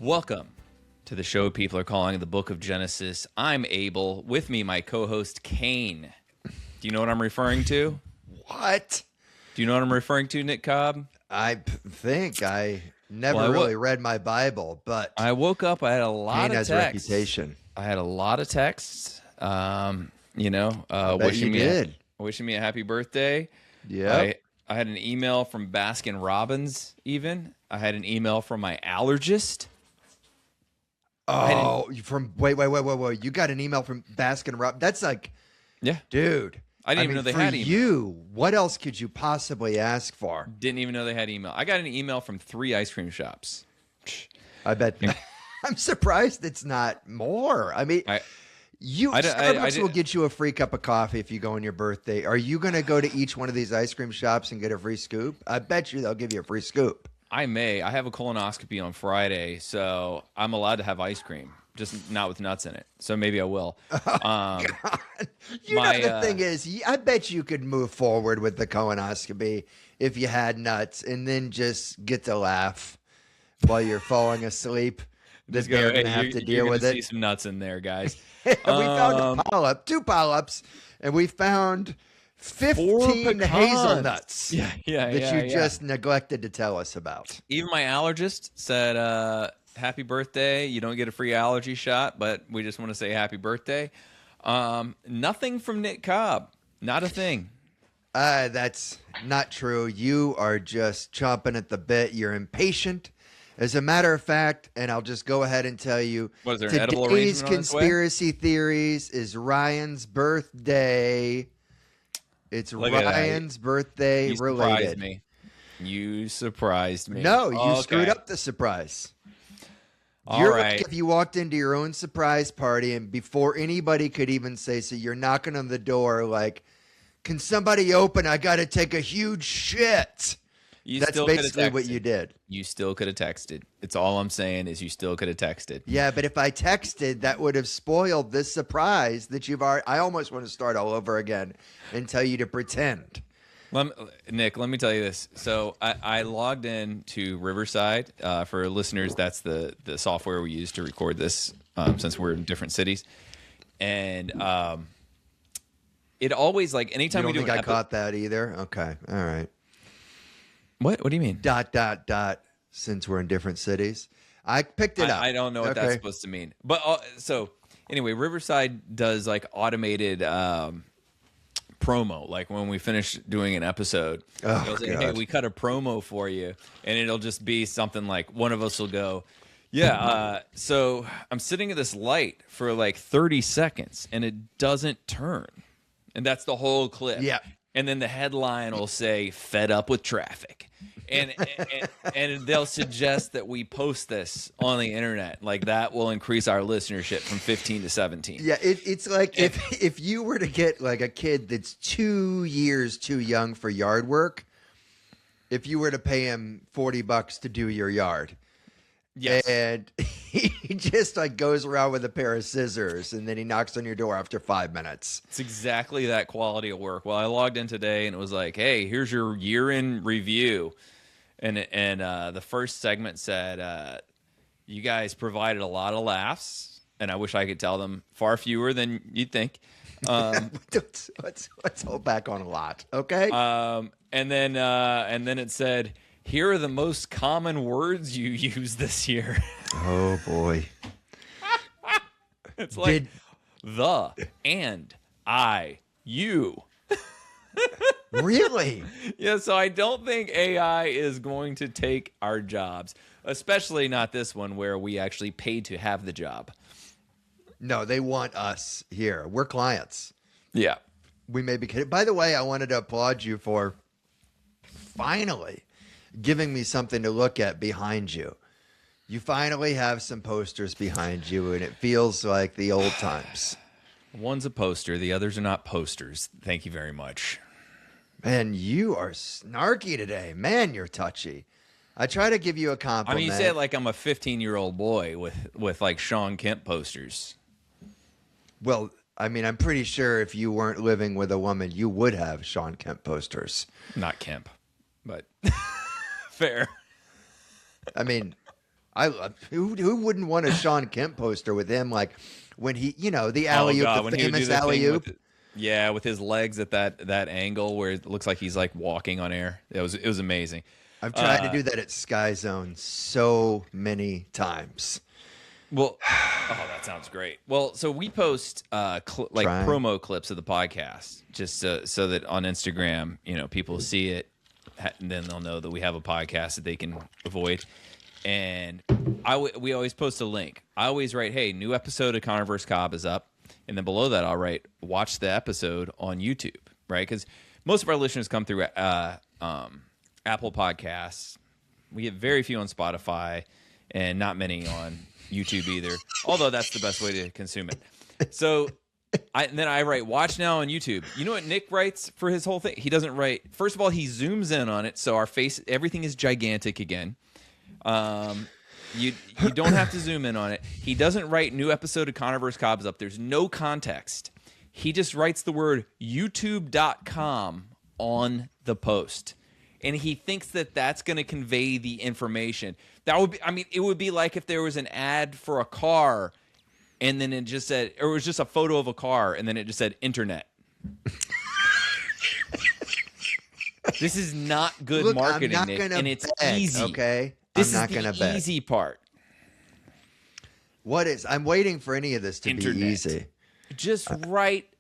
Welcome to the show people are calling the Book of Genesis. I'm Abel. With me, my co-host, Kane. Do you know what I'm referring to? What? Do you know what I'm referring to, Nick Cobb? I think I never really read my Bible, but I woke up, I had a lot Kane of has texts. reputation. I had a lot of texts, Wishing me a happy birthday. Yeah. I had an email from Baskin Robbins even. I had an email from my allergist. Oh, wait. You got an email from Baskin Robbins. That's like, Yeah. Dude. I didn't even know they for had email. you, what else could you possibly ask for? Didn't even know they had email. I got an email from 3 ice cream shops. I bet. I'm surprised it's not more. I mean, Starbucks will get you a free cup of coffee if you go on your birthday. Are you going to go to each one of these ice cream shops and get a free scoop? I bet you they'll give you a free scoop. I may. I have a colonoscopy on Friday, so I'm allowed to have ice cream, just not with nuts in it. So maybe I will. God. The thing is, I bet you could move forward with the colonoscopy if you had nuts and then just get to laugh while you're falling asleep. That they're going to have to deal with it. See some nuts in there, guys. We found a polyp, 2 polyps, and we found 15 hazelnuts that you just neglected to tell us about. Even my allergist said, happy birthday. You don't get a free allergy shot, but we just want to say happy birthday. Nothing from Nick Cobb. Not a thing. That's not true. You are just chomping at the bit. You're impatient. As a matter of fact, and I'll just go ahead and tell you, today's conspiracy theories is Ryan's birthday. It's Ryan's birthday related. You surprised me. No, you screwed up the surprise. You're like if you walked into your own surprise party and before anybody could even say so, you're knocking on the door like, can somebody open? I got to take a huge shit. That's basically what you did. You still could have texted. It's all I'm saying is you still could have texted. Yeah, but if I texted, that would have spoiled this surprise that you've already. I almost want to start all over again and tell you to pretend. Nick, let me tell you this. So I logged in to Riverside. For listeners, that's the software we use to record this since we're in different cities. And it always, like, anytime we do I caught that either? Okay, all right. What do you mean? ... Since we're in different cities. I picked it up. I don't know what that's supposed to mean. But so anyway, Riverside does like automated promo. Like when we finish doing an episode, it'll say, hey, we cut a promo for you. And it'll just be something like one of us will go, so I'm sitting at this light for like 30 seconds and it doesn't turn. And that's the whole clip. Yeah. And then the headline will say, fed up with traffic. And they'll suggest that we post this on the internet. Like that will increase our listenership from 15 to 17. Yeah, it's like if you were to get like a kid that's 2 years too young for yard work, if you were to pay him $40 to do your yard. Yes. And he just like goes around with a pair of scissors and then he knocks on your door after 5 minutes. It's exactly that quality of work. Well, I logged in today and it was like, hey, here's your year in review. And the first segment said, you guys provided a lot of laughs. And I wish I could tell them far fewer than you'd think. Let's hold back on a lot. Okay. And then it said, here are the most common words you use this year. Oh, boy. It's like the, and, I, you. Really? Yeah, so I don't think AI is going to take our jobs, especially not this one where we actually paid to have the job. No, they want us here. We're clients. Yeah. We may be kidding. By the way, I wanted to applaud you for finally giving me something to look at behind you. You finally have some posters behind you, and it feels like the old times. One's a poster. The others are not posters. Thank you very much. Man, you are snarky today. Man, you're touchy. I try to give you a compliment. I mean, you say it like I'm a 15-year-old boy with like Sean Kemp posters. Well, I mean, I'm pretty sure if you weren't living with a woman, you would have Sean Kemp posters. Not Kemp, but... Fair. I mean, Who wouldn't want a Sean Kemp poster with him, like when he, the alley-oop, the famous alley-oop. Yeah, with his legs at that angle where it looks like he's like walking on air. It was amazing. I've tried to do that at Sky Zone so many times. Well, that sounds great. Well, so we post promo clips of the podcast just so that on Instagram, people see it, and then they'll know that we have a podcast that they can avoid. And we always post a link. I always write, "Hey, new episode of Conner vs. Cobb is up," and then below that, I'll write, "Watch the episode on YouTube," right? Because most of our listeners come through Apple Podcasts. We get very few on Spotify, and not many on YouTube either, although that's the best way to consume it. So then I write, "Watch now on YouTube." You know what Nick writes for his whole thing? He doesn't write. First of all, he zooms in on it, so everything is gigantic again. You don't have to zoom in on it. He doesn't write new episode of Conner vs. Cobb is up. There's no context. He just writes the word youtube.com on the post. And he thinks that that's going to convey the information. That would be, it would be like if there was an ad for a car and then it just said, or it was just a photo of a car and then it just said internet. This is not good marketing, Nick, and it's easy. Okay, this is the easy part. I'm waiting for any of this to be easy. Just write.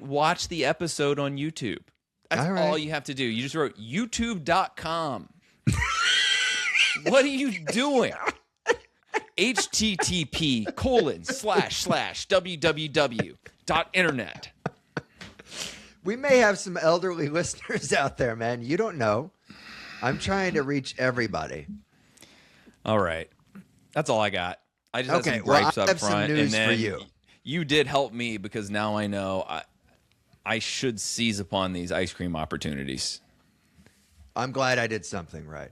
Watch the episode on YouTube. That's all you have to do. You just wrote youtube.com. What are you doing? http://www.internet. We may have some elderly listeners out there, man. You don't know. I'm trying to reach everybody. All right. That's all I got. I just have some gripes up front. Some news for you. You did help me because now I know I should seize upon these ice cream opportunities. I'm glad I did something right.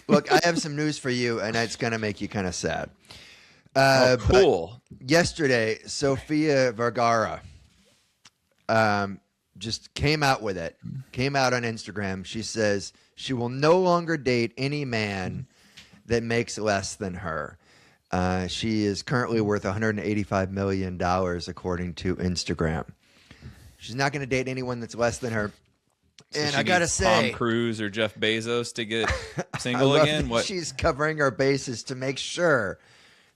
Look, I have some news for you, and it's going to make you kind of sad. Cool. Yesterday, Sofia Vergara just came out with it. Came out on Instagram. She says she will no longer date any man that makes less than her. She is currently worth $185 million, according to Instagram. She's not going to date anyone that's less than her. So and I got to say, Tom Cruise or Jeff Bezos to get single again? What? She's covering her bases to make sure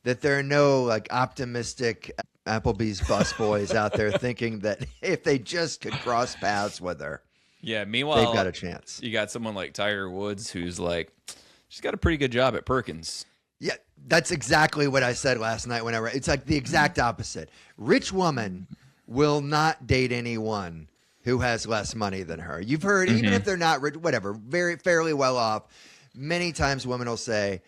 that there are no optimistic Applebee's busboys out there thinking that if they just could cross paths with her, meanwhile, they've got a chance. You got someone like Tiger Woods who's she's got a pretty good job at Perkins. Yeah, that's exactly what I said last night when I read. It's like the exact opposite. Rich woman will not date anyone who has less money than her. You've heard, even if they're not rich, whatever, fairly well off, many times women will say,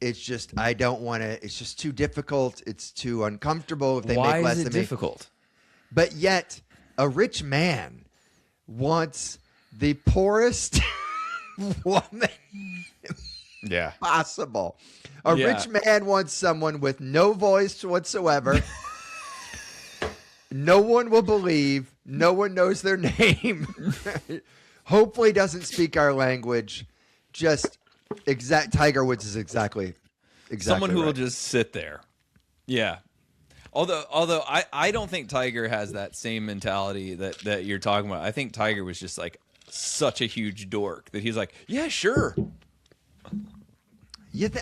it's just, I don't want to, it's just too difficult. It's too uncomfortable if they make less than me. Why is it difficult? But yet, a rich man wants the poorest woman possible. A rich man wants someone with no voice whatsoever. No one will believe. No one knows their name. Hopefully doesn't speak our language. Just Tiger Woods is exactly someone who right. will just sit there. Yeah. Although I don't think Tiger has that same mentality that you're talking about. I think Tiger was just such a huge dork that he's like, yeah, sure.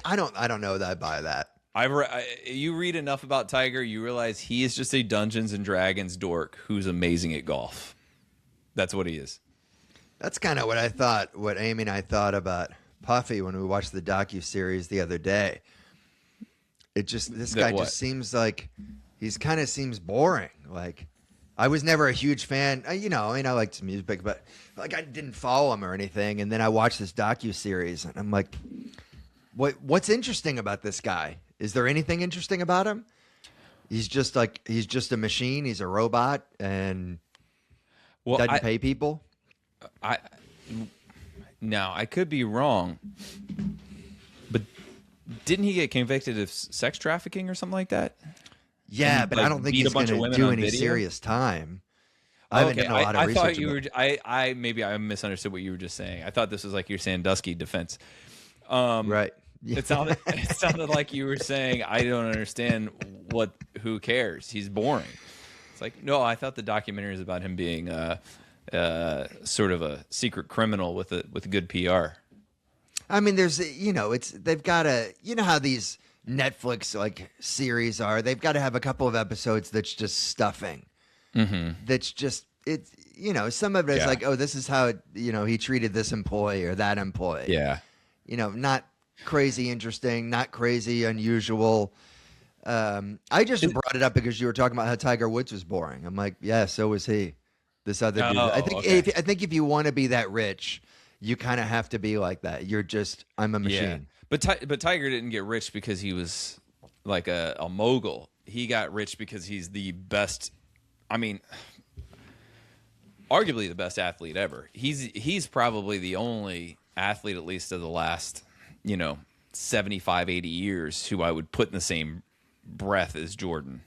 I don't know that I buy that. You read enough about Tiger, you realize he is just a Dungeons and Dragons dork who's amazing at golf. That's what he is. That's kind of what I thought, what Amy and I thought about Puffy when we watched the docuseries the other day. This guy just seems like he's kind of seems boring. I was never a huge fan, I liked his music, but I didn't follow him or anything. And then I watched this docuseries and I'm like, what's interesting about this guy? Is there anything interesting about him? He's just a machine. He's a robot and doesn't pay people. Now, I could be wrong, but didn't he get convicted of sex trafficking or something like that? Yeah, but I don't think he's going to do any serious time. I haven't done a lot of research. I thought you were. Maybe I misunderstood what you were just saying. I thought this was like your Sandusky defense. Right. It sounded like you were saying, I don't understand who cares? He's boring. It's like, no, I thought the documentary is about him being sort of a secret criminal with good PR. I mean, they've got to, how these Netflix like series are. They've got to have a couple of episodes that's just stuffing. Mm-hmm. That's just some of it is like, oh, this is how he treated this employee or that employee. Yeah, not crazy interesting, not crazy unusual. I just brought it up because you were talking about how Tiger Woods was boring. I'm like, yeah, so was he. This other dude. I think if you want to be that rich, you kind of have to be like that. You're just, I'm a machine. Yeah. But Tiger didn't get rich because he was like a mogul. He got rich because he's the best. I mean, arguably the best athlete ever. He's probably the only athlete, at least of the last 75, 80 years, who I would put in the same breath as Jordan.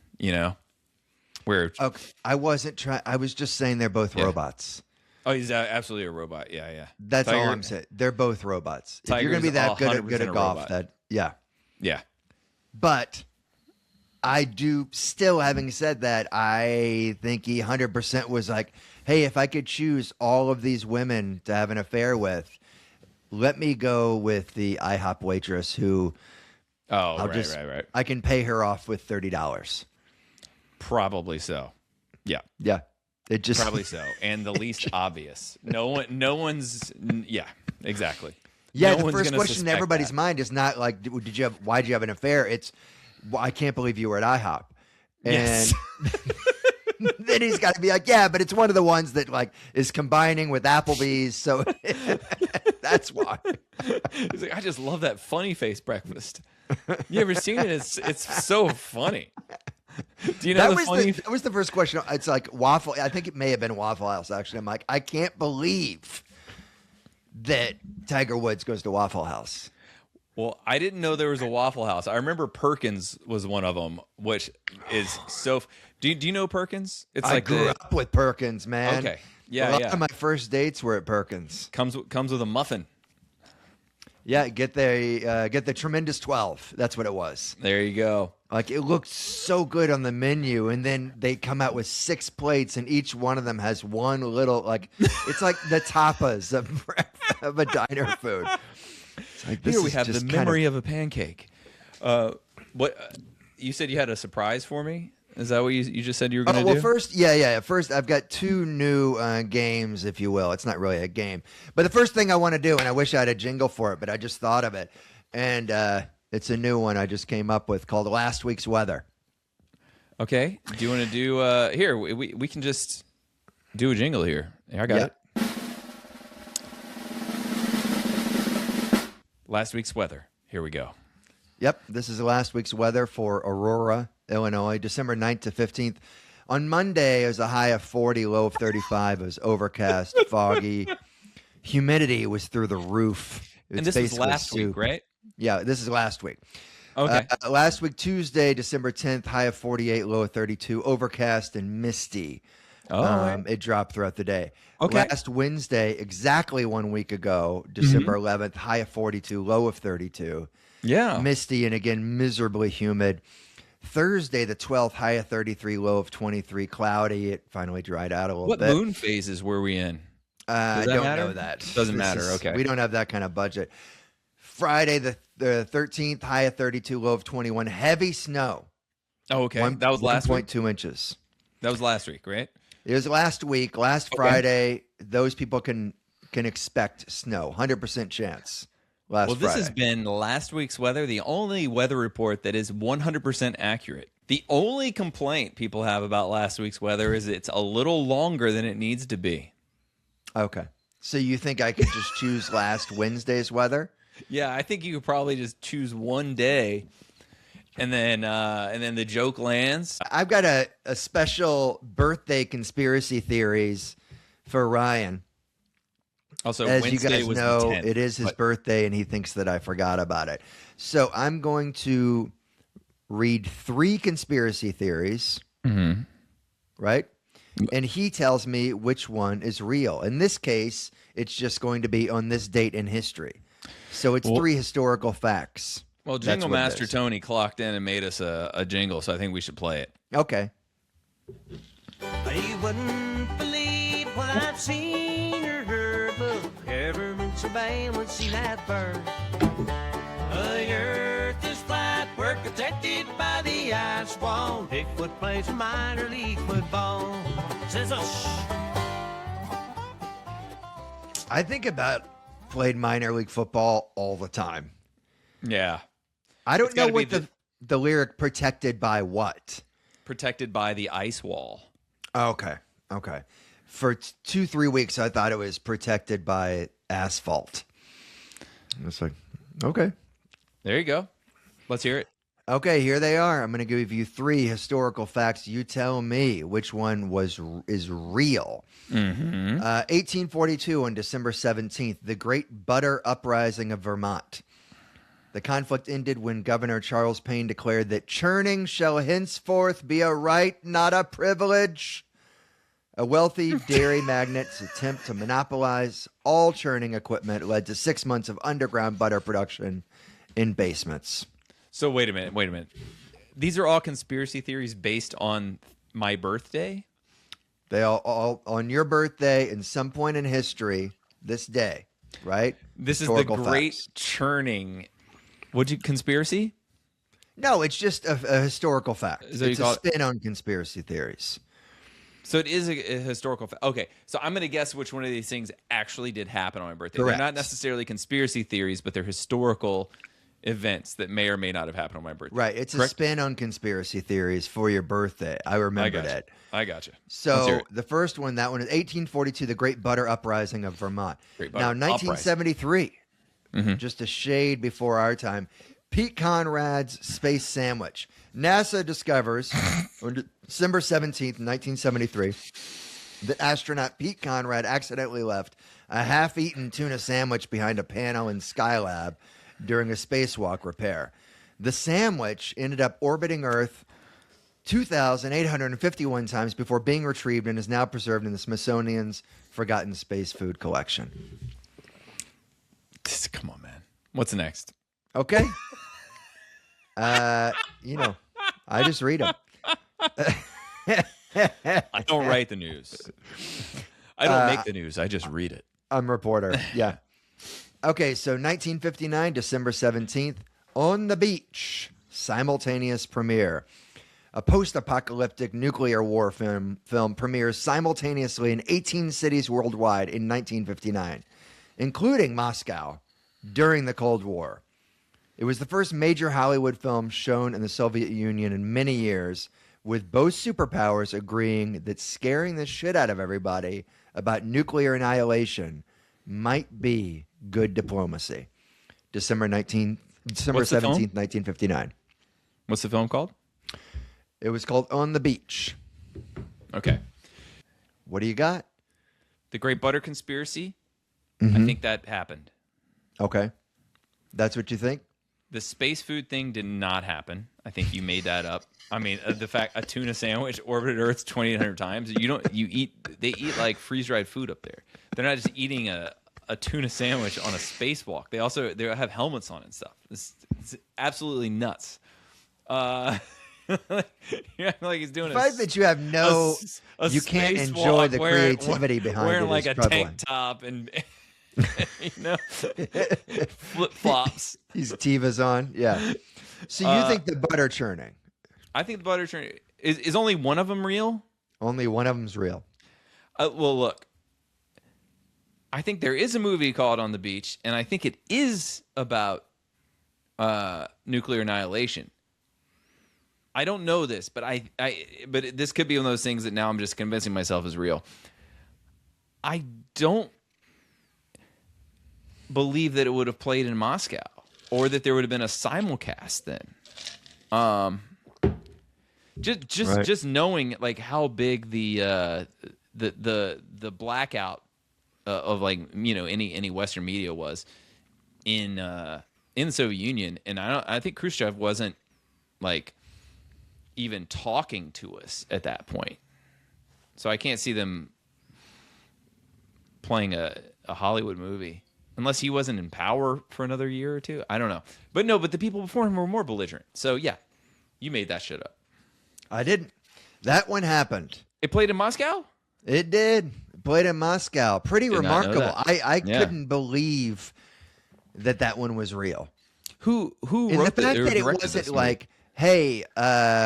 Where I wasn't trying. I was just saying they're both robots. Oh, he's absolutely a robot. Yeah. That's all I'm saying. They're both robots. If you're going to be that good at golf, yeah. But I do still, having said that, I think he 100% was like, hey, if I could choose all of these women to have an affair with, let me go with the IHOP waitress who. Oh, right. I can pay her off with $30. Probably so. Yeah. Yeah. It just probably so. And the least obvious. No one's. Yeah, exactly. Yeah. The first question in everybody's mind is not like, why'd you have an affair? It's, well, I can't believe you were at IHOP. And yes. Then he's got to be like, yeah, but it's one of the ones that like is combining with Applebee's. So that's why. He's like, I just love that funny face breakfast. You ever seen it? It's so funny. Do you know that was the first question. It's like Waffle. I think it may have been Waffle House, actually. I'm like, I can't believe that Tiger Woods goes to Waffle House. Well, I didn't know there was a Waffle House. I remember Perkins was one of them, which is so. Do you know Perkins? I grew up with Perkins, man. Okay, yeah, a lot of my first dates were at Perkins. Comes with a muffin. Yeah, get the tremendous 12. That's what it was. There you go. Like, it looked so good on the menu, and then they come out with 6 plates, and each one of them has one little, like, it's like the tapas of a diner food. It's like, here we have the memory of a pancake. What you said you had a surprise for me? Is that what you just said you were going to do? Well, first, I've got 2 new games, if you will. It's not really a game. But the first thing I want to do, and I wish I had a jingle for it, but I just thought of it, and it's a new one I just came up with called Last Week's Weather. Okay. Do you want to do here? We can just do a jingle here. I got it. Last week's weather. Here we go. Yep. This is last week's weather for Aurora, Illinois, December 9th to 15th. On Monday, it was a high of 40, low of 35. It was overcast, foggy. Humidity was through the roof. And this was last week, right? Yeah, this is last week. Okay. Last week, Tuesday, December 10th, high of 48, low of 32, overcast and misty. It dropped throughout the day. Okay. Last Wednesday, exactly 1 week ago, December 11th, high of 42, low of 32. Yeah. Misty and again, miserably humid. Thursday, the 12th, high of 33, low of 23, cloudy. It finally dried out a little bit. What moon phases were we in? I don't know that. Doesn't matter. Okay. We don't have that kind of budget. Friday, the 13th, high of 32, low of 21. Heavy snow. Oh, okay. That was last week? 1.2 inches. That was last week, right? It was last week. Last Friday, those people can expect snow. 100% chance. Well, this has been last week's weather, the only weather report that is 100% accurate. The only complaint people have about last week's weather is it's a little longer than it needs to be. Okay. So you think I could just choose last Wednesday's weather? Yeah, I think you could probably just choose one day, and then the joke lands. I've got a special birthday conspiracy theories for Ryan. Also, as Wednesday you guys was know, the 10th, it is his birthday, and he thinks that I forgot about it. So I'm going to read 3 conspiracy theories, right? And he tells me which one is real. In this case, it's just going to be on this date in history. So it's 3 historical facts. Well, Jingle Master Tony clocked in and made us a jingle, so I think we should play it. Okay. You wouldn't believe what I've seen or heard, but ever been so bad when see that bird. The earth is flat, we're protected by the ice wall. Bigfoot plays minor league football. Says I think about played minor league football all the time. Yeah. I don't know what the lyric protected by what? Protected by the ice wall. Okay. For 2-3 weeks, I thought it was protected by asphalt. It's like, okay. There you go. Let's hear it. Okay, here they are. I'm going to give you 3 historical facts. You tell me which one is real. 1842 on December 17th, the Great Butter Uprising of Vermont. The conflict ended when Governor Charles Payne declared that churning shall henceforth be a right, not a privilege. A wealthy dairy magnate's attempt to monopolize all churning equipment led to 6 months of underground butter production in basements. So wait a minute. These are all conspiracy theories based on my birthday? They all on your birthday in some point in history, this day, right? This historical is the great facts. Churning. Conspiracy? No, it's just a historical fact. It's a spin on conspiracy theories. So it is a historical fact. Okay, so I'm going to guess which one of these things actually did happen on my birthday. Correct. They're not necessarily conspiracy theories, but they're historical events that may or may not have happened on my birthday. Right. It's correct? A spin on conspiracy theories for your birthday. I remember that. I got you. So the first one, that one is 1842, the Great Butter Uprising of Vermont. Now, 1973, just a shade before our time, Pete Conrad's space sandwich. NASA discovers on December 17th, 1973, that astronaut Pete Conrad accidentally left a half-eaten tuna sandwich behind a panel in Skylab during a spacewalk repair. The sandwich ended up orbiting Earth 2,851 times before being retrieved and is now preserved in the Smithsonian's Forgotten Space Food Collection. Come on, man. What's next? Okay. I just read them. I don't write the news. I don't make the news. I just read it. I'm a reporter. Yeah. Okay, so 1959, December 17th, On the Beach, simultaneous premiere. A post-apocalyptic nuclear war film premieres simultaneously in 18 cities worldwide in 1959, including Moscow, during the Cold War. It was the first major Hollywood film shown in the Soviet Union in many years, with both superpowers agreeing that scaring the shit out of everybody about nuclear annihilation might be good diplomacy. December 17th, 1959. What's the film called? It was called On the Beach. Okay. What do you got? The Great Butter Conspiracy. I think that happened. Okay. That's what you think? The space food thing did not happen. I think you made that up. I mean, the fact a tuna sandwich orbited Earth 2,800 times. They eat like freeze-dried food up there. They're not just eating a tuna sandwich on a spacewalk. They have helmets on and stuff. It's absolutely nuts. Like he's doing the fact that you have you can't enjoy the creativity behind wearing it like a troubling. tank top and flip flops. These Tivas on, yeah. So you think the butter churning? I think the butter churning is only one of them real. Only one of them's real. Well, look, I think there is a movie called On the Beach, and I think it is about nuclear annihilation. I don't know this, but but this could be one of those things that now I'm just convincing myself is real. I don't believe that it would have played in Moscow or that there would have been a simulcast then. Just knowing like how big the blackout of like any Western media was in the Soviet Union, and I think Khrushchev wasn't like even talking to us at that point, so I can't see them playing a Hollywood movie unless he wasn't in power for another year or two. I don't know. But the people before him were more belligerent. So, yeah, you made that shit up. I didn't. That one happened. It played in Moscow? It did. It played in Moscow. Pretty remarkable. I couldn't believe that one was real. Who wrote the fact that it wasn't like, hey,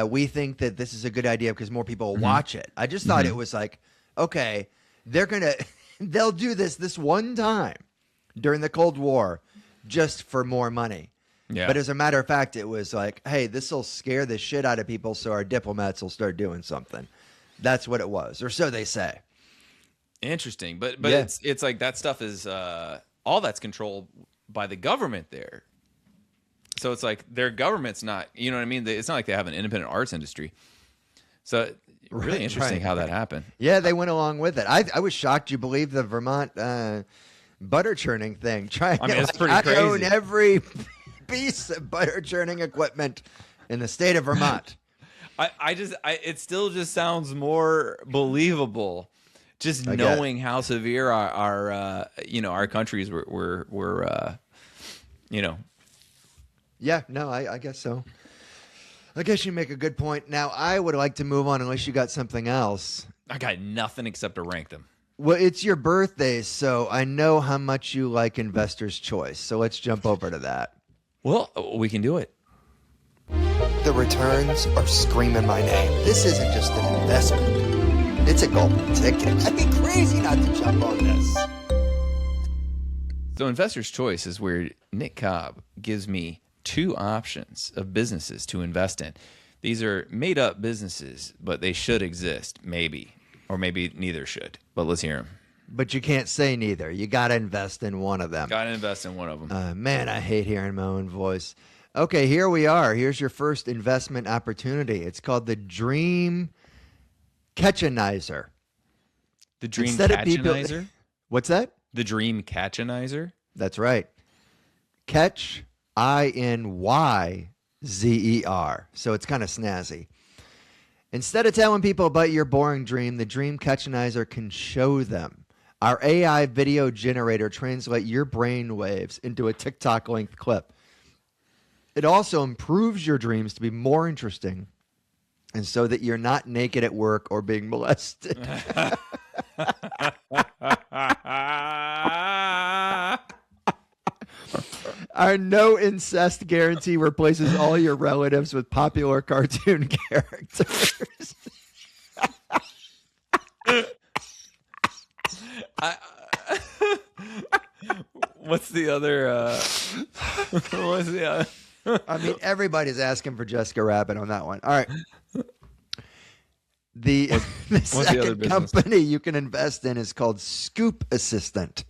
we think that this is a good idea because more people will watch it. I just thought it was like, okay, they'll do this one time during the Cold War just for more money. Yeah. But as a matter of fact, it was like, hey, this will scare the shit out of people so our diplomats will start doing something. That's what it was, or so they say. Interesting. But it's like that stuff is all that's controlled by the government there. So it's like their government's not, you know what I mean? It's not like they have an independent arts industry. So really interesting how that happened. Yeah, they went along with it. I was shocked you believed the Vermont butter churning thing. It's pretty crazy. I own every piece of butter churning equipment in the state of Vermont. It still just sounds more believable, just knowing how severe our countries were. Yeah, no, I guess so. I guess you make a good point. Now, I would like to move on unless you got something else. I got nothing except to rank them. Well, it's your birthday, so I know how much you like Investor's Choice. So let's jump over to that. Well, we can do it. The returns are screaming my name. This isn't just an investment. It's a golden ticket. I'd be crazy not to jump on this. So Investor's Choice is where Nick Cobb gives me 2 options of businesses to invest in. These are made-up businesses, but they should exist, maybe. Or maybe neither should. But let's hear them. But you can't say neither. You got to invest in one of them. Got to invest in one of them. Man, I hate hearing my own voice. Okay, here we are. Here's your first investment opportunity. It's called the Dream Catchanizer. The Dream Catchanizer? What's that? The Dream Catchanizer? That's right. Catch, Inyzer. So it's kind of snazzy. Instead of telling people about your boring dream, the Dream Catchanizer can show them. Our AI video generator translates your brain waves into a TikTok-length clip. It also improves your dreams to be more interesting and so that you're not naked at work or being molested. Our no incest guarantee replaces all your relatives with popular cartoon characters. What's the other? What's the other? I mean, everybody's asking for Jessica Rabbit on that one. All right. The second company you can invest in is called Scoop Assistant.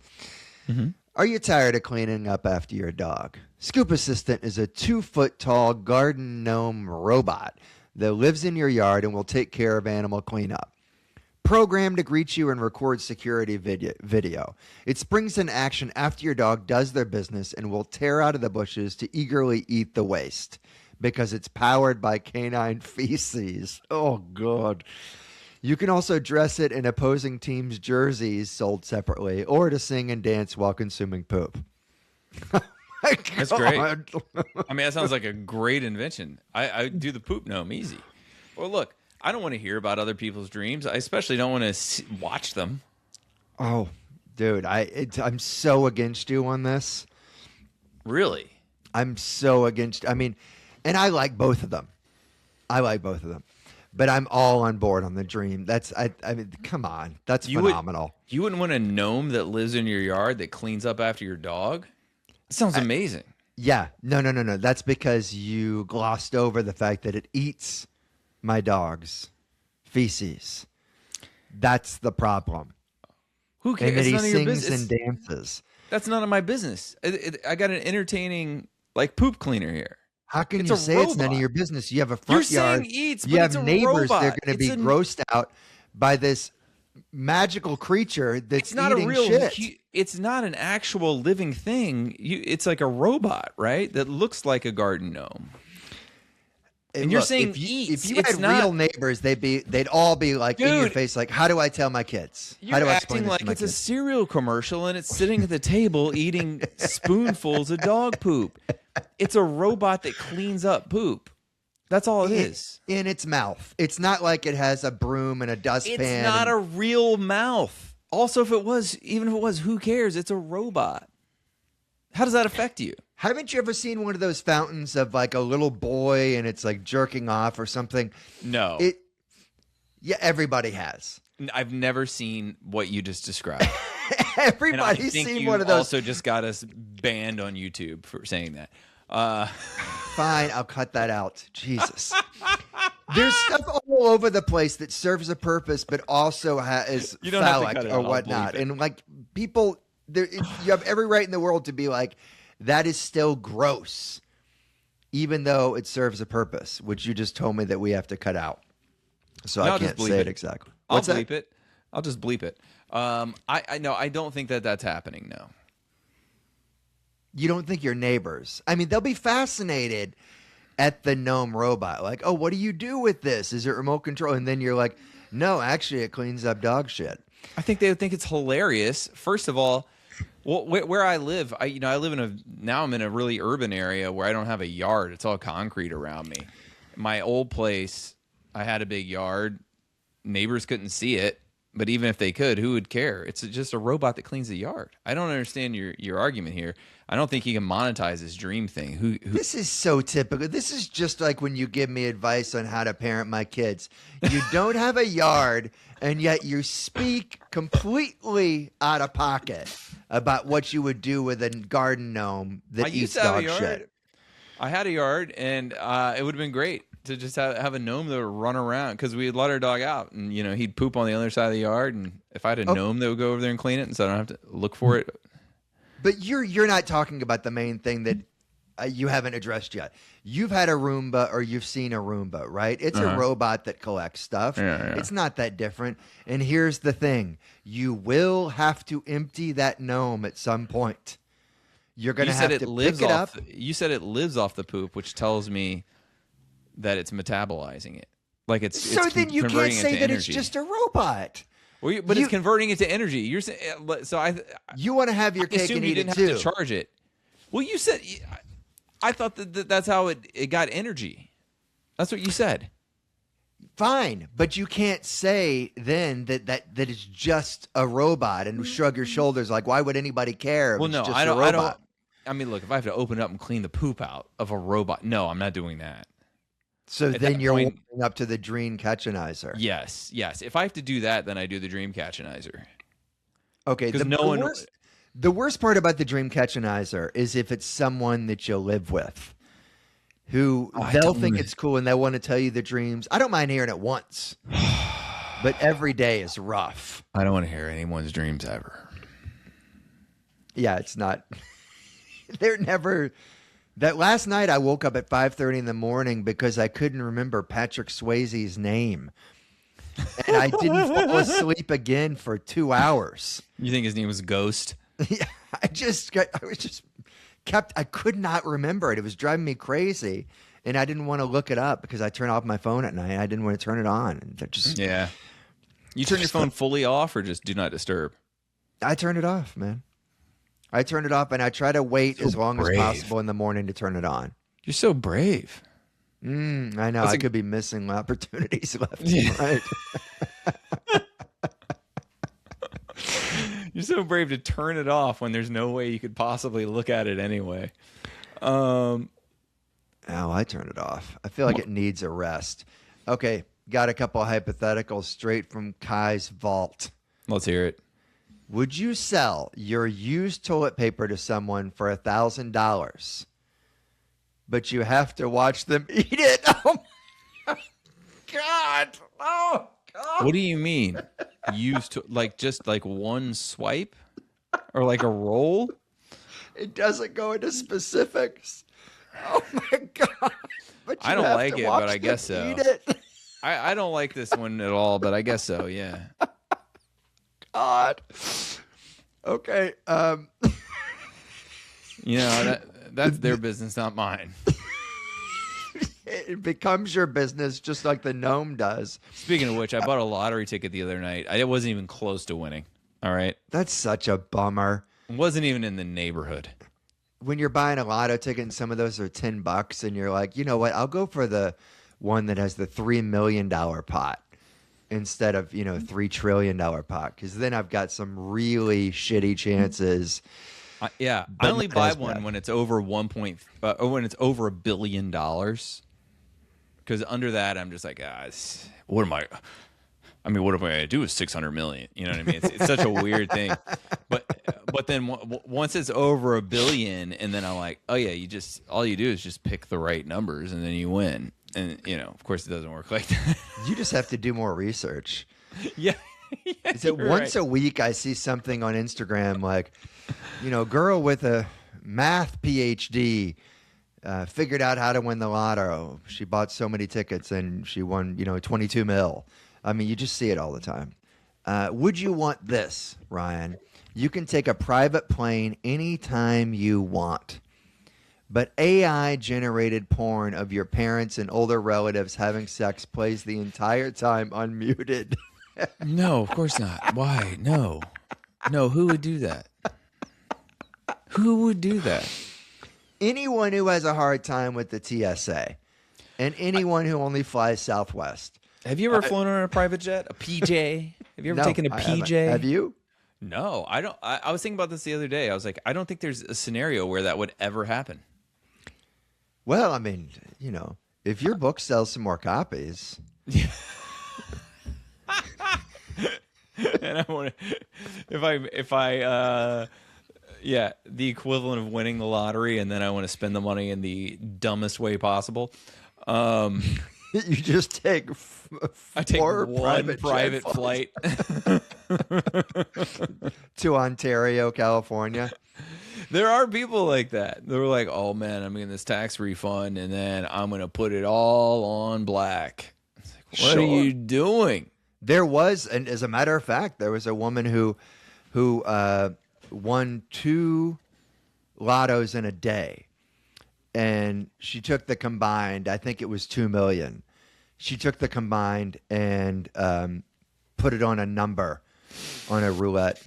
Mm-hmm. Are you tired of cleaning up after your dog? Scoop Assistant is a 2-foot-tall garden gnome robot that lives in your yard and will take care of animal cleanup. Programmed to greet you and record security video. It springs into action after your dog does their business and will tear out of the bushes to eagerly eat the waste because it's powered by canine feces. Oh, God. You can also dress it in opposing teams' jerseys sold separately or to sing and dance while consuming poop. That's great. I mean, that sounds like a great invention. I do the poop gnome easy. Well, look, I don't want to hear about other people's dreams. I especially don't want to watch them. Oh, dude, I'm so against you on this. Really? I'm so against. I mean, and I like both of them. But I'm all on board on the dream. I mean, come on. That's phenomenal. You wouldn't want a gnome that lives in your yard that cleans up after your dog? That sounds amazing. Yeah. No. That's because you glossed over the fact that it eats my dog's feces. That's the problem. Who cares? And that he sings and dances. That's none of my business. I got an entertaining poop cleaner here. How can you say it's none of your business? You have a front yard. You have neighbors that are going to be grossed out by this magical creature that's eating shit. It's not an actual living thing. It's like a robot, right? That looks like a garden gnome. And you're saying if you had real neighbors, they'd all be like in your face, like, how do I tell my kids? How do I explain this to my it's kids? a cereal commercial and it's sitting at the table eating spoonfuls of dog poop. It's a robot that cleans up poop. That's all it is. In its mouth. It's not like it has a broom and a dustpan. It's not a real mouth. Also, even if it was, who cares? It's a robot. How does that affect you? Haven't you ever seen one of those fountains of like a little boy and it's like jerking off or something? No. Yeah, everybody has. I've never seen what you just described. Everybody's seen one of those. Also just got us banned on YouTube for saying that. Fine, I'll cut that out. Jesus. There's stuff all over the place that serves a purpose, but also is phallic or whatnot. And like people, you have every right in the world to be like, that is still gross, even though it serves a purpose, which you just told me that we have to cut out. So I can't say it exactly. I'll bleep it. I'll just bleep it. I don't think that's happening. No. You don't think your neighbors? I mean, they'll be fascinated at the gnome robot. Like, oh, what do you do with this? Is it remote control? And then you're like, no, actually, it cleans up dog shit. I think they would think it's hilarious. First of all, where I live, now I'm in a really urban area where I don't have a yard. It's all concrete around me. My old place, I had a big yard. Neighbors couldn't see it, but even if they could, who would care? It's just a robot that cleans the yard. I don't understand your argument here. I don't think you can monetize this dream thing. This is so typical. This is just like when you give me advice on how to parent my kids. You don't have a yard, and yet you speak completely out of pocket about what you would do with a garden gnome that eats dog shit. I had a yard, and it would have been great to just have a gnome that would run around because we would let our dog out, and he'd poop on the other side of the yard. And if I had a gnome that would go over there and clean it, and so I don't have to look for it. But you're not talking about the main thing that you haven't addressed yet. You've had a Roomba or you've seen a Roomba, right? It's a robot that collects stuff. Yeah. It's not that different. And here's the thing. You will have to empty that gnome at some point. You're going to have to pick it up. You said it lives off the poop, which tells me that it's metabolizing it. Like so then you can't say that it's just a robot. Well, it's converting it to energy. You're saying so. You want to have your cake and eat it too. You didn't have to charge it. Well, you said. I thought that's how it got energy. That's what you said. Fine, but you can't say then that it's just a robot and shrug your shoulders like, why would anybody care? Well, no, I don't. I mean, look, if I have to open it up and clean the poop out of a robot, no, I'm not doing that. So then you're warming up to the Dream Catchenizer. Yes. If I have to do that, then I do the Dream Catchenizer. Okay. The worst part about the Dream Catchenizer is if it's someone that you live with, who they'll think it's cool and they want to tell you the dreams. I don't mind hearing it once, but every day is rough. I don't want to hear anyone's dreams ever. Yeah, it's not. They're never. That last night I woke up at 5:30 in the morning because I couldn't remember Patrick Swayze's name. And I didn't fall asleep again for 2 hours. You think his name was Ghost? Yeah, I could not remember it. It was driving me crazy. And I didn't want to look it up because I turn off my phone at night. I didn't want to turn it on. Yeah. You turn your phone fully off or just do not disturb? I turn it off, man. I turn it off and I try to wait as long as possible in the morning to turn it on. You're so brave. I know. I could be missing opportunities left and right. You're so brave to turn it off when there's no way you could possibly look at it anyway. I turn it off. I feel like it needs a rest. Okay. Got a couple of hypotheticals straight from Kai's vault. Let's hear it. Would you sell your used toilet paper to someone for $1,000, but you have to watch them eat it? Oh, my God. Oh, God. What do you mean? Used to, just one swipe or like a roll? It doesn't go into specifics. Oh, my God. But I don't like it, but I guess so. Eat it. I don't like this one at all, but I guess so, yeah. God. Okay. That's their business, not mine. it becomes your business just like the gnome does. Speaking of which, I bought a lottery ticket the other night. I wasn't even close to winning. All right. That's such a bummer. Wasn't even in the neighborhood. When you're buying a lotto ticket and some of those are $10 and you're like, you know what? I'll go for the one that has the $3 million pot instead of, $3 trillion pot. Because then I've got some really shitty chances. I only buy one when it's over when it's over $1 billion. Because under that, I'm just like, what am I going to do with 600 million? You know what I mean? It's such a weird thing. But then once it's over $1 billion, and then I'm like, oh yeah, all you do is just pick the right numbers, and then you win. And of course, it doesn't work like that. You just have to do more research. Yeah. Is it once a week I see something on Instagram like, girl with a math PhD figured out how to win the lotto. She bought so many tickets and she won, 22 mil. I mean, you just see it all the time. Would you want this, Ryan? You can take a private plane anytime you want, but AI-generated porn of your parents and older relatives having sex plays the entire time unmuted. No, of course not. Why? No, who would do that? Who would do that? Anyone who has a hard time with the TSA and anyone who only flies Southwest. Have you ever flown on a private jet? A PJ? Have you ever taken a PJ? Have you? No, I don't. I was thinking about this the other day. I was like, I don't think there's a scenario where that would ever happen. Well, I mean, if your book sells some more copies. And I want to, the equivalent of winning the lottery, and then I want to spend the money in the dumbest way possible. You just take I take one private flight to Ontario, California. There are people like that. They're like, oh man, I'm getting this tax refund, and then I'm going to put it all on black. It's like, what are you doing? There was, and as a matter of fact, there was a woman who won 2 lottos in a day. And she took the combined, I think it was $2 million. She took the combined and put it on a number on a roulette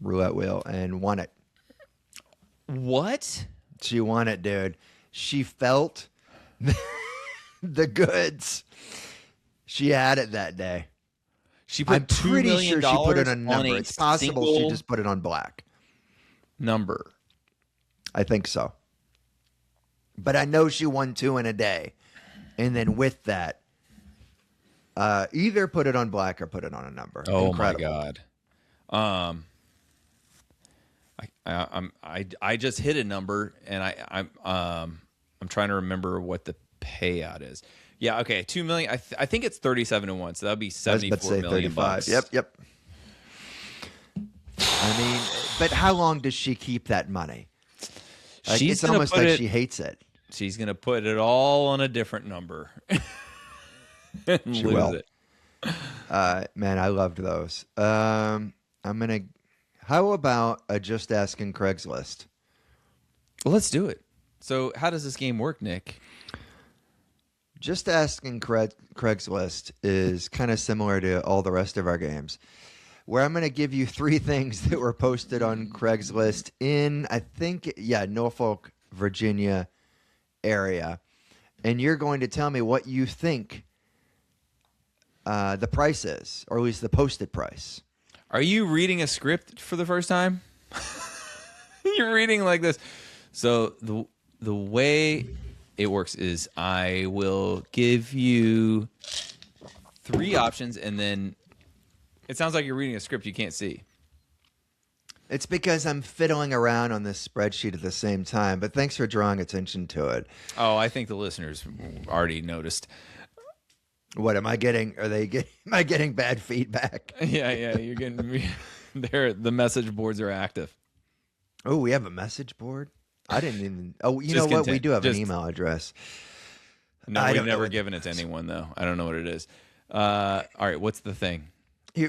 wheel and won it. What? She won it, dude. She felt the goods. She had it that day. I'm pretty sure she put it on a number. It's possible she just put it on black. Number. I think so. But I know she won 2 in a day. And then with that, either put it on black or put it on a number. Oh, incredible. My God. I just hit a number, and I'm trying to remember what the payout is. Yeah, okay, $2 million. I think it's 37-1, so that'd be $74 million. 35. Yep. I mean, but how long does she keep that money? Like, it's almost like she hates it. She's gonna put it all on a different number. She will. It. Man, I loved those. How about just asking Craigslist? Well, let's do it. So, how does this game work, Nick? Just asking Craigslist is kind of similar to all the rest of our games, where I'm going to give you 3 things that were posted on Craigslist in, I think, Norfolk, Virginia area, and you're going to tell me what you think the price is, or at least the posted price. Are you reading a script for the first time? You're reading like this. So the way it works is I will give you 3 options, and then it sounds like you're reading a script you can't see. It's because I'm fiddling around on this spreadsheet at the same time, but thanks for drawing attention to it. Oh, I think the listeners already noticed. What am I getting? Am I getting bad feedback? Yeah, you're getting the message boards are active. Oh, we have a message board? I didn't even. Oh, you know what? We do have an email address. No, we've never given it to anyone, though. I don't know what it is. All right, what's the thing?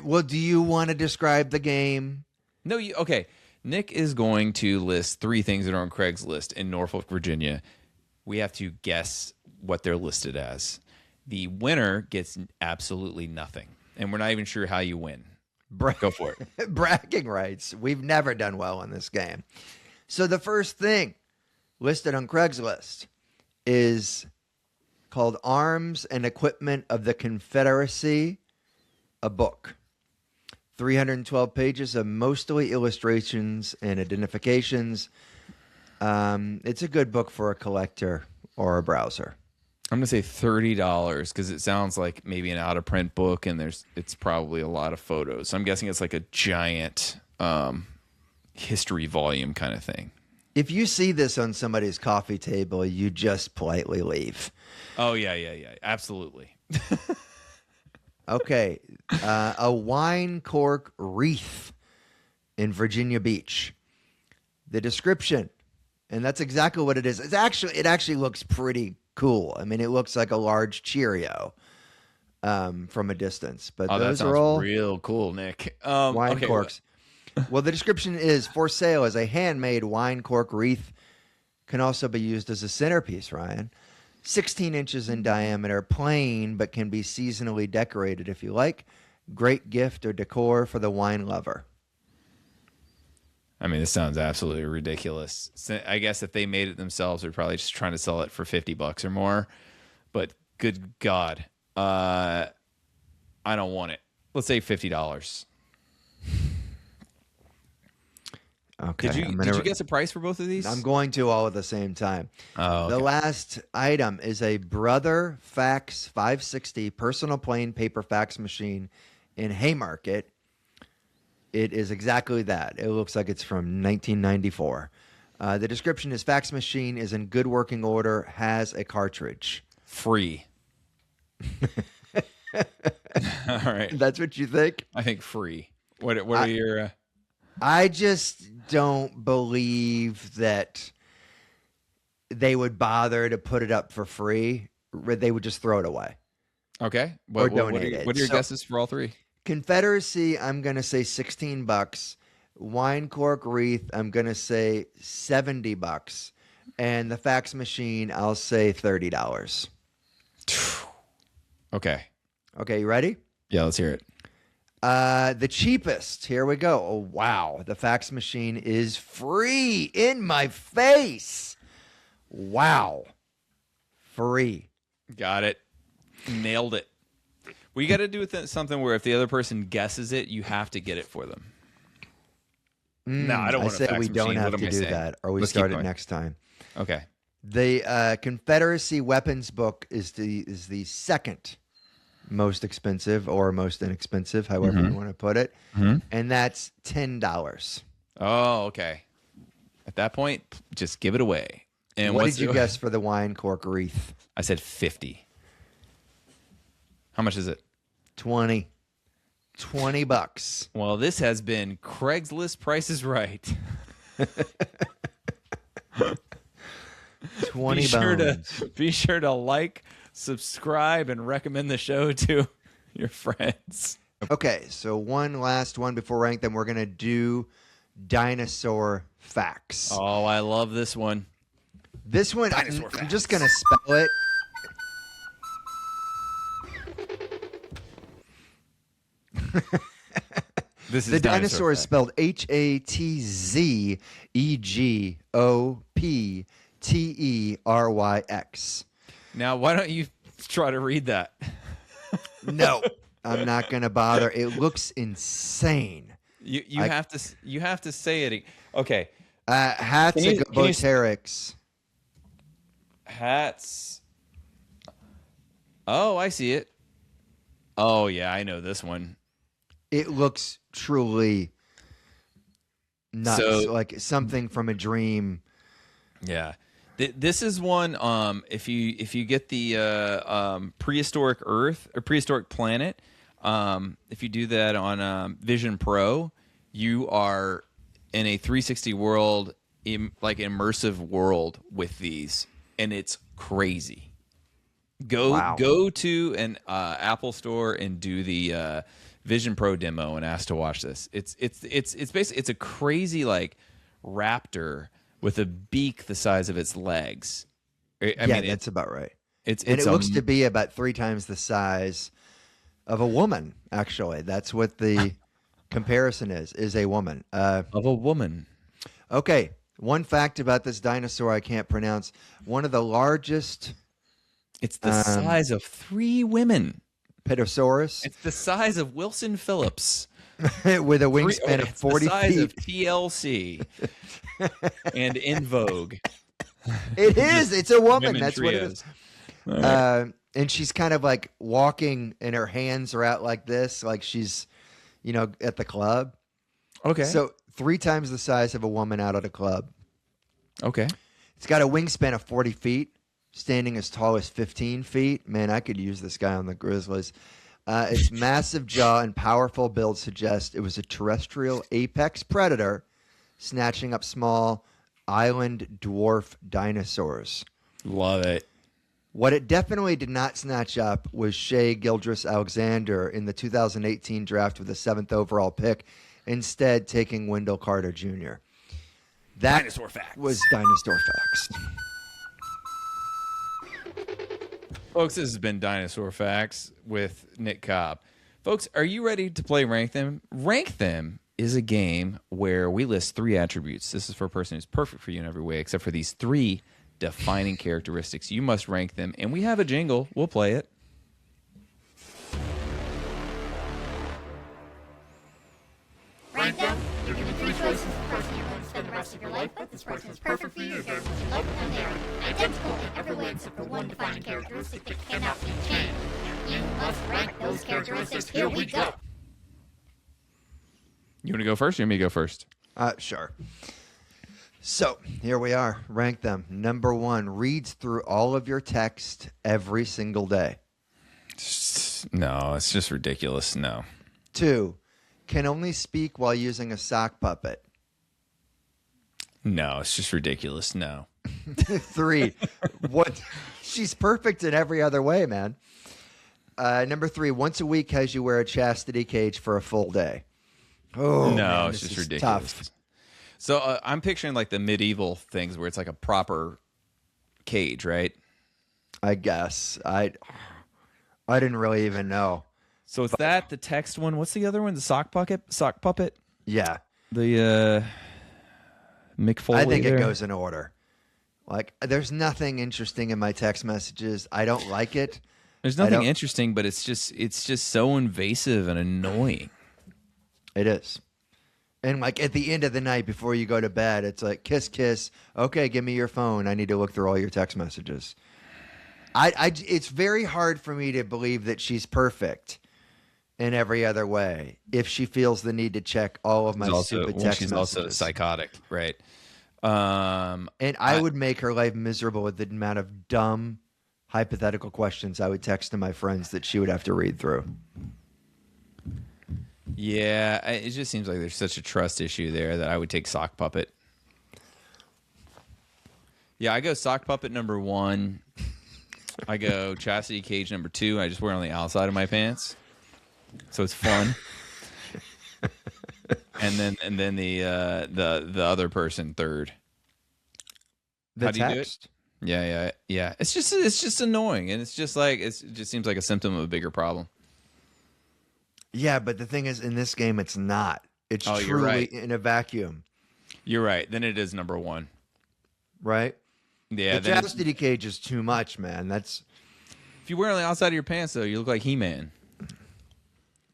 Well, do you want to describe the game? No, okay. Nick is going to list 3 things that are on Craigslist in Norfolk, Virginia. We have to guess what they're listed as. The winner gets absolutely nothing, and we're not even sure how you win. Go for it. Bragging rights. We've never done well in this game. So the first thing listed on Craigslist is called Arms and Equipment of the Confederacy, a book. 312 pages of mostly illustrations and identifications. It's a good book for a collector or a browser. I'm going to say $30 because it sounds like maybe an out-of-print book, and it's probably a lot of photos. So I'm guessing it's like a giant history volume kind of thing. If you see this on somebody's coffee table, you just politely leave. Oh, yeah. Absolutely. Okay. A wine cork wreath in Virginia Beach. The description, and that's exactly what it is. It actually looks pretty cool. I mean, it looks like a large Cheerio from a distance. But those are all real cool, Nick. Wine corks. Well, the description is for sale as a handmade wine cork wreath. Can also be used as a centerpiece, Ryan. 16 inches in diameter, plain, but can be seasonally decorated if you like. Great gift or decor for the wine lover. I mean, this sounds absolutely ridiculous. I guess if they made it themselves, they're probably just trying to sell it for $50 or more. But good God, I don't want it. Let's say $50. Okay. Did you guess a price for both of these? I'm going to all at the same time. Oh, okay. The last item is a Brother Fax 560 personal plain paper fax machine in Haymarket. It is exactly that. It looks like it's from 1994. The description is fax machine is in good working order, has a cartridge. Free. All right. That's what you think? I think free. What are your... I just don't believe that they would bother to put it up for free. They would just throw it away. Okay. Or donate it. What are your guesses for all three? Confederacy, I'm going to say $16. Wine cork wreath, I'm going to say $70. And the fax machine, I'll say $30. Okay. Okay, you ready? Yeah, let's hear it. The cheapest. Here we go. Oh, wow. The fax machine is free in my face. Wow. Free. Got it. Nailed it. We got to do something where if the other person guesses it, you have to get it for them. No, I don't want to. I say we don't have to do that, or we start it next time. Okay. The Confederacy weapons book is the second most expensive or most inexpensive, however you want to put it, and that's $10. Oh, okay. At that point, just give it away. And what did you guess for the wine cork wreath? I said 50. How much is it? 20. $20. Well, this has been Craigslist Price is Right. 20 bones. Be sure to like, subscribe, and recommend the show to your friends. Okay, so one last one before rank, then we're going to do dinosaur facts. Oh, I love this one. This one, I'm just going to spell it. This is the dinosaur is spelled HATZEGOPTERYX. Now, why don't you try to read that? No, I'm not going to bother. It looks insane. You have to say it. Okay. Hatzagoboteryx. Hats. Oh, I see it. Oh, yeah, I know this one. It looks truly nuts, like something from a dream. Yeah. This is one, if you get the prehistoric Earth or prehistoric planet, if you do that on Vision Pro, you are in a 360 world, like immersive world with these, and it's crazy. Go to an Apple store and do the Vision Pro demo and ask to watch this. It's basically it's a crazy like raptor with a beak the size of its legs. I mean, that's about right. It looks to be about 3 times the size of a woman. Actually, that's what the comparison is a woman. Of a woman. Okay. One fact about this dinosaur I can't pronounce. One of the largest. It's the size of 3 women. Pterosaurus. It's the size of Wilson Phillips. With a wingspan of 40 the size feet. of TLC and In Vogue. It is. It's a woman. That's trios. What it is. Right. And she's kind of like walking and her hands are out like this, like she's, at the club. Okay. So 3 times the size of a woman out at a club. Okay. It's got a wingspan of 40 feet, standing as tall as 15 feet. Man, I could use this guy on the Grizzlies. Its massive jaw and powerful build suggest it was a terrestrial apex predator snatching up small island dwarf dinosaurs. Love it. What it definitely did not snatch up was Shea Gildress-Alexander in the 2018 draft with the 7th overall pick, instead taking Wendell Carter Jr. That Dinosaur facts. was Dinosaur Facts. Folks, this has been Dinosaur Facts with Nick Cobb. Folks, are you ready to play Rank Them? Rank Them is a game where we list 3 attributes. This is for a person who's perfect for you in every way, except for these 3 defining characteristics. You must rank them, and we have a jingle. We'll play it. Rank them. You're given 3 choices. The person you're going to spend the rest of your life with. This person is perfect for you. They're what you love, and they are identical in every way except for one defining characteristic that cannot be changed. You must rank those characteristics. Here we go. You want to go first or you want me to go first? Sure. So here we are. Rank them. Number 1, reads through all of your text every single day. No, it's just ridiculous. No. 2, can only speak while using a sock puppet. No, it's just ridiculous. No. 3, what? She's perfect in every other way, man. Number 3, once a week has you wear a chastity cage for a full day. Oh, no, man, it's just this is ridiculous. tough. So I'm picturing like the medieval things where it's like a proper cage, right? I guess. I didn't really even know. So is that the text one? What's the other one? The sock puppet? Sock puppet? Yeah. The Mick Foley. I think there? it goes in order. Like, there's nothing interesting in my text messages. I don't like it. There's nothing interesting, but it's just so invasive and annoying. It is. And like at the end of the night before you go to bed, it's like kiss, kiss. Okay, give me your phone. I need to look through all your text messages. It's very hard for me to believe that she's perfect in every other way if she feels the need to check all of my stupid text messages. She's also psychotic, right? And I would make her life miserable with the amount of dumb, hypothetical questions I would text to my friends that she would have to read through. Yeah, it just seems like there's such a trust issue there that I would take sock puppet. Yeah, I go sock puppet number 1. I go chastity cage number 2. I just wear it on the outside of my pants, so it's fun. and then the other person third. The How do you text? do it? Yeah. It's just annoying, and it just seems like a symptom of a bigger problem. Yeah, but the thing is, in this game, it's not. It's truly right. in a vacuum. You're right. Then it is number 1. Right? Yeah. The chastity cage is too much, man. That's. If you wear it on the outside of your pants, though, you look like He-Man.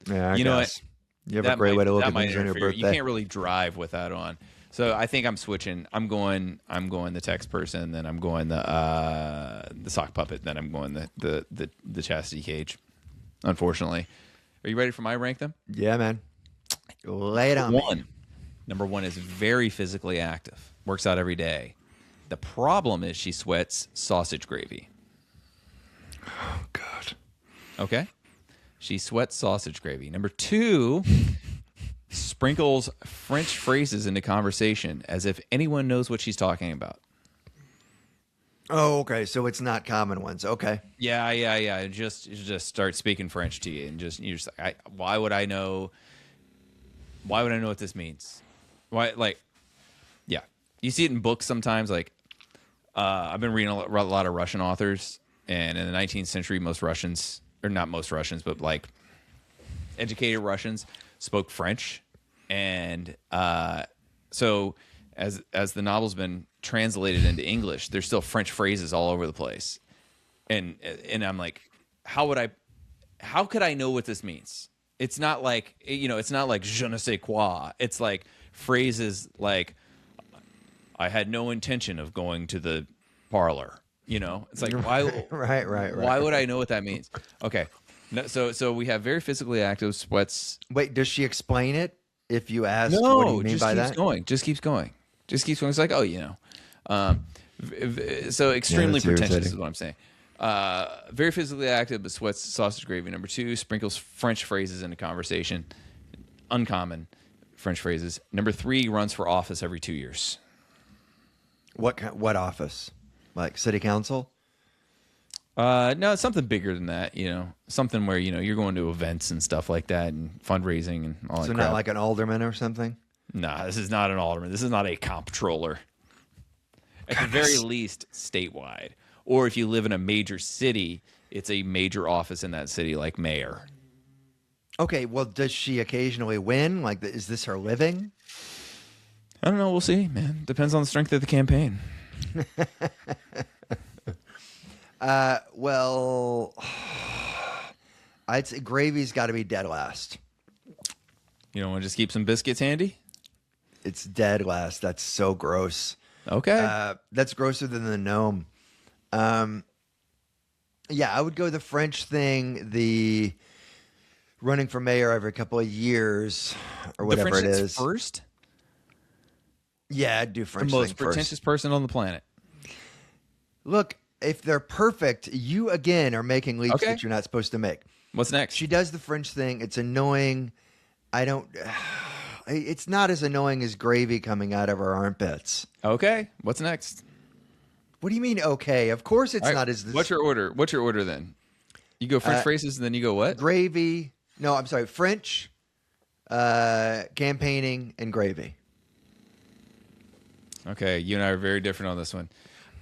Yeah, you know what? You have a great way to look at things on your interfere. birthday. You can't really drive with that on. So I think I'm switching. I'm going the text person, then I'm going the sock puppet, then I'm going the chastity cage. Unfortunately. Are you ready for my rank them? Yeah, man. Lay it on me. Number 1 is very physically active. Works out every day. The problem is she sweats sausage gravy. Oh, God. Okay? She sweats sausage gravy. Number 2, sprinkles French phrases into conversation as if anyone knows what she's talking about. Oh, okay. So it's not common ones. Okay. Yeah. Just start speaking French to you, and you're just like, why would I know? Why would I know what this means? Why, like, yeah. You see it in books sometimes. Like, I've been reading a lot of Russian authors, And in the 19th century, most Russians, or not most Russians, but like educated Russians spoke French. And so as the novel's been translated into English, there's still French phrases all over the place. And I'm like, how could I know what this means? It's not like, it's not like je ne sais quoi. It's like phrases like, I had no intention of going to the parlor. It's like, why? Right. Why would I know what that means? Okay. No, so we have very physically active, sweats. Wait, does she explain it if you ask? No, what do you mean by that? Just keeps going. It's like, so extremely pretentious is what I'm saying. Very physically active, but sweats sausage gravy. Number 2, sprinkles French phrases into conversation. Uncommon French phrases. Number 3, runs for office every 2 years. What office? Like city council? No, it's something bigger than that. Something where you're going to events and stuff like that, and fundraising and all that. So crap. not like an alderman or something? Nah, this is not an alderman. This is not a comptroller. At the very least, statewide. Or if you live in a major city, it's a major office in that city, like mayor. Okay, well, does she occasionally win? Like, is this her living? I don't know. We'll see, man. Depends on the strength of the campaign. Well, I'd say gravy's got to be dead last. You don't want to just keep some biscuits handy? It's dead last. That's so gross. Okay. That's grosser than the gnome. Yeah, I would go the French thing, the running for mayor every couple of years or whatever it is. First? Yeah, I'd do French the most thing pretentious first. person on the planet. Look, if they're perfect, you again are making leaps that you're not supposed to make. What's next? She does the French thing. It's annoying. It's not as annoying as gravy coming out of her armpits. Okay. What's next? What do you mean, okay? Of course it's not as... What's your order? What's your order then? You go French phrases and then you go what? Gravy. No, I'm sorry. French, campaigning, and gravy. Okay. You and I are very different on this one.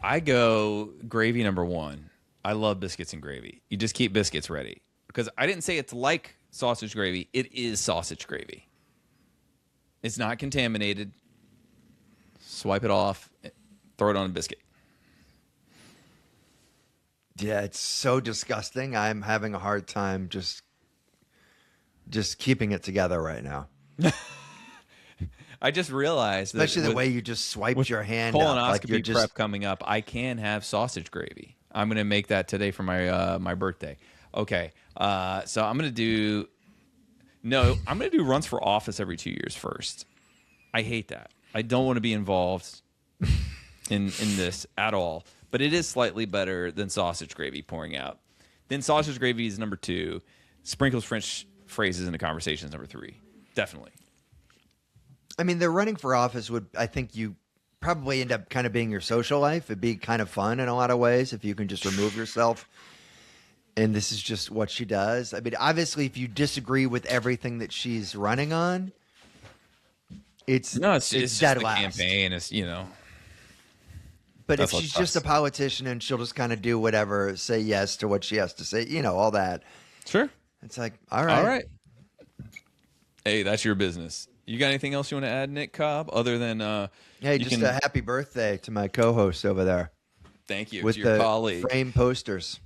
I go gravy number 1. I love biscuits and gravy. You just keep biscuits ready. Because I didn't say it's like sausage gravy. It is sausage gravy. It's not contaminated. Swipe it off. Throw it on a biscuit. Yeah, it's so disgusting. I'm having a hard time just keeping it together right now. I just realized that especially the way you just swiped your hand up. Colonoscopy Like you're just... prep coming up. I can have sausage gravy. I'm going to make that today for my my birthday. Okay, so I'm going to do... No, I'm going to do runs for office every 2 years first. I hate that. I don't want to be involved in this at all. But it is slightly better than sausage gravy pouring out. Then sausage gravy is number 2. Sprinkles French phrases into conversations number 3. Definitely. I mean, the running for office would, I think you probably end up kind of being your social life. It'd be kind of fun in a lot of ways if you can just remove yourself. And this is just what she does. I mean, obviously, if you disagree with everything that she's running on, it's just dead the last. Campaign. It's, But if she's just a politician and she'll just kind of do whatever, say yes to what she has to say, all that. Sure. It's like, all right. All right. Hey, that's your business. You got anything else you want to add, Nick Cobb, other than... hey, just a happy birthday to my co-host over there. Thank you. With to your the colleague. frame posters.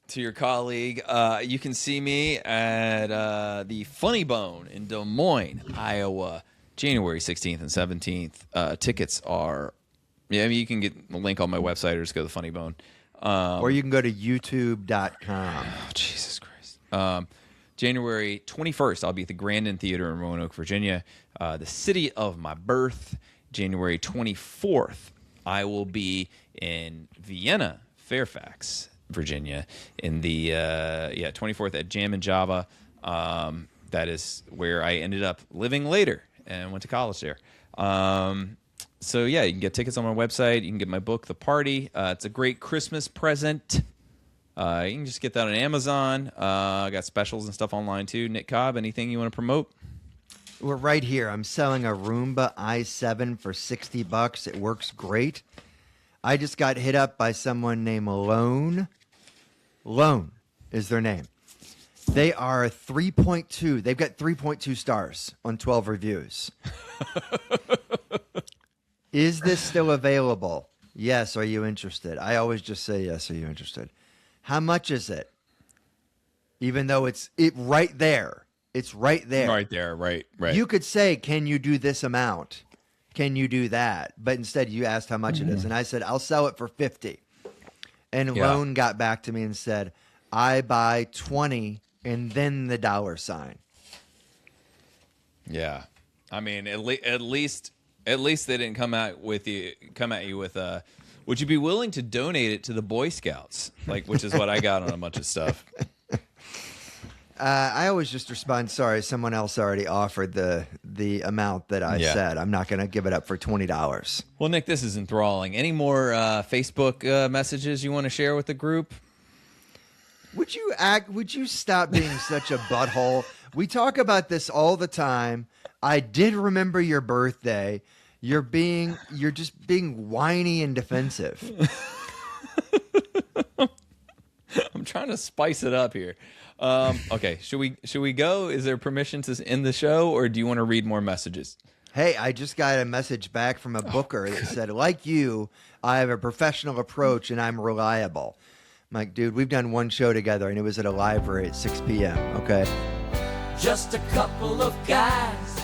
To your colleague. You can see me at the Funny Bone in Des Moines, Iowa, January 16th and 17th. Tickets are... Yeah, I mean, you can get the link on my website or just go to the Funny Bone. Or you can go to youtube.com. Oh, Jesus Christ. January 21st, I'll be at the Grandin Theater in Roanoke, Virginia, the city of my birth. January 24th, I will be in Vienna, Fairfax, Virginia, in the 24th at Jam and Java. That is where I ended up living later and went to college there. So, yeah, you can get tickets on my website. You can get my book, The Party. It's a great Christmas present. You can just get that on Amazon. I got specials and stuff online, too. Nick Cobb, anything you want to promote? We're right here. I'm selling a Roomba i7 for $60. It works great. I just got hit up by someone named Malone Lone is their name. They are 3.2. They've got 3.2 stars on 12 reviews. Is this still available? Yes. Are you interested? I always just say yes. Are you interested? How much is it? Even though it's right there. It's right there. Right there. Right. You could say, can you do this amount? Can you do that? But instead you asked how much it is. And I said, I'll sell it for 50. And Lone got back to me and said, I buy 20 and then the $sign. Yeah. I mean, at least they didn't come at you with would you be willing to donate it to the Boy Scouts? Like, which is what I got on a bunch of stuff. I always just respond, sorry, someone else already offered the amount that I said. I'm not going to give it up for $20. Well, Nick, this is enthralling. Any more Facebook messages you want to share with the group? Would you stop being such a butthole? We talk about this all the time. I did remember your birthday. You're just being whiny and defensive. I'm trying to spice it up here. Okay, should we go? Is there permission to end the show, or do you want to read more messages? Hey, I just got a message back from a booker that said, like you, I have a professional approach and I'm reliable. I'm like, dude, we've done one show together and it was at a library at 6 p.m., okay? Just a couple of guys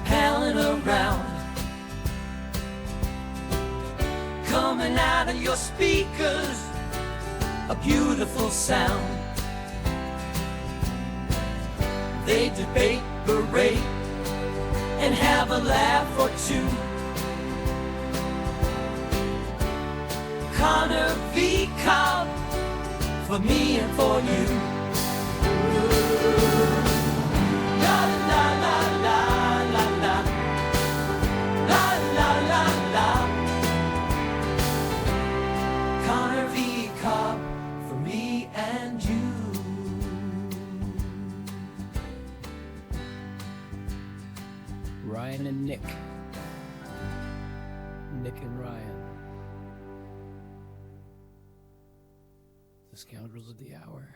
palling around, coming out of your speakers, a beautiful sound. They debate, berate, and have a laugh or two. Conner v. Cobb, for me and for you. La la la la la la, la la la la. Conner v. Cobb, for me and you. Ryan and Nick. Nick and Ryan. The Scoundrels of the Hour.